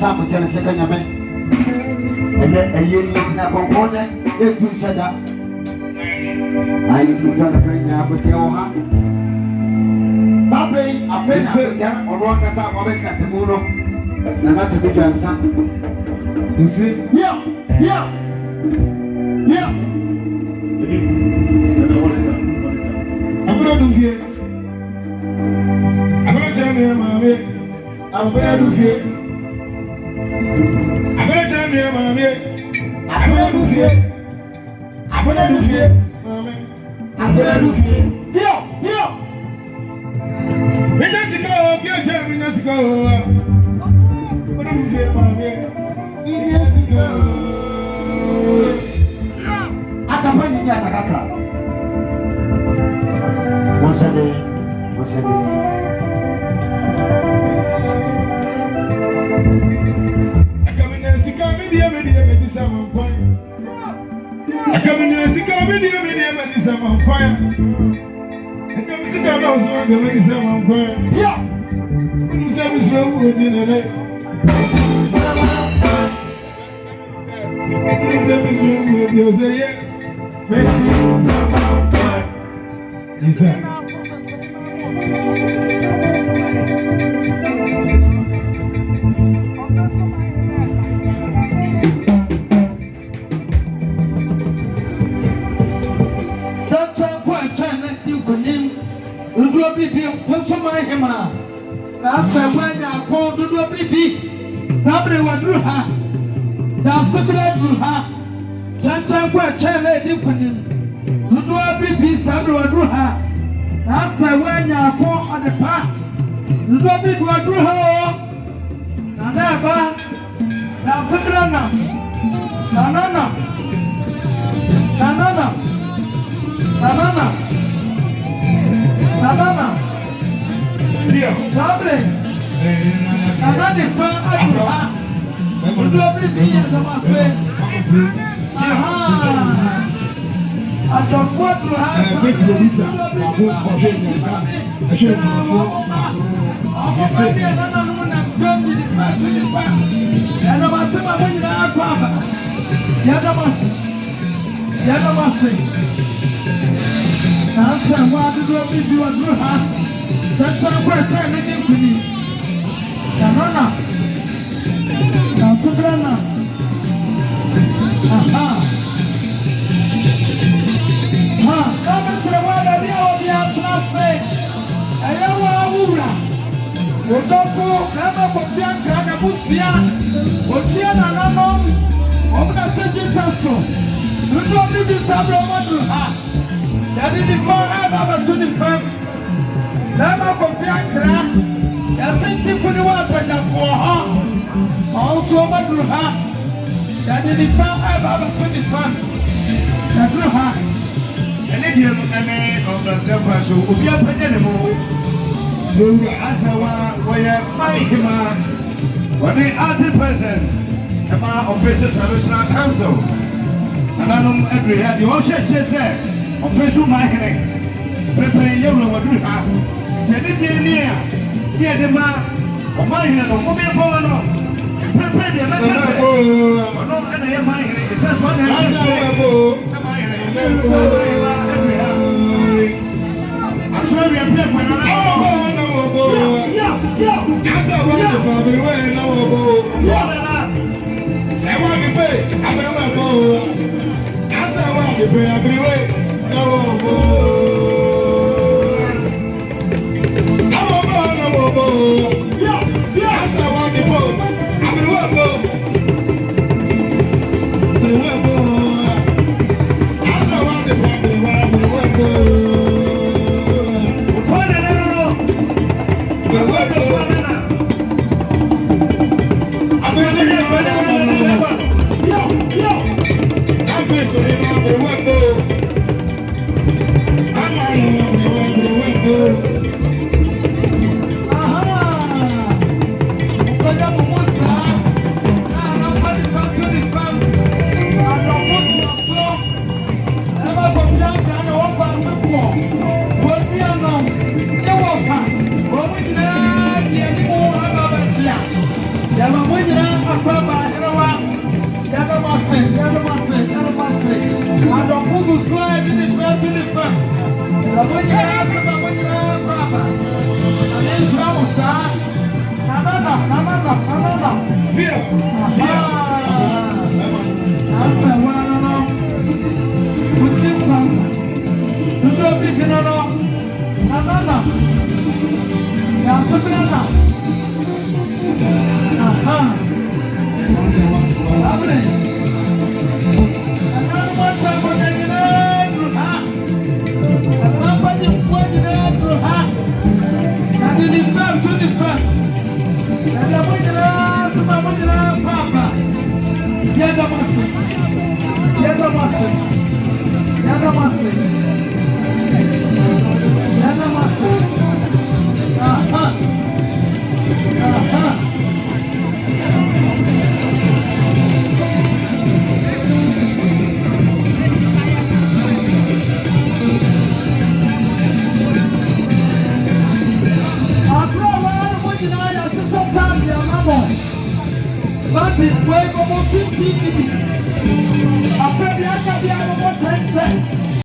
sample tell second yame. And then a year is not on corner, it to shut up. I look for the friend now, but you are. That way, a face or one Casa or Casamuno, Nana Tabiri and son. You see? Yeah. I'm going to do here. I'm going to tell you, mommy. I'm going to do here. I'm going to tell you, mommy. I'm going to do here. I'm going to do here, mommy. I'm going to do here. Here. Let's go. Let's go. I'm going to do here, mommy. Let's go. Atapani ni atakaka. Mosade. Akamina sikamidi amedi sama kwaya. Akamina sikamidi amedi sama kwaya. Akamina sikamidi amedi sama kwaya. Ya. Msabu swabu odinele. Msabu swabu odinele. Merci. Isa. Official Traditional Council. And I don't agree. The Ocean said, official mining. Prepare your lower do her. Said it near the man. Or mine and mobile phone. Prepare the letter. Or no, and I am mining. It says one and I swear we are playing. Yes, I want to probably wear no. Say what we pay, I will go. As I want to pay, I will wait. No more. As I want to go, I will go. As I want to pay, I will go. Fue como 50 minutes. Après, il y a un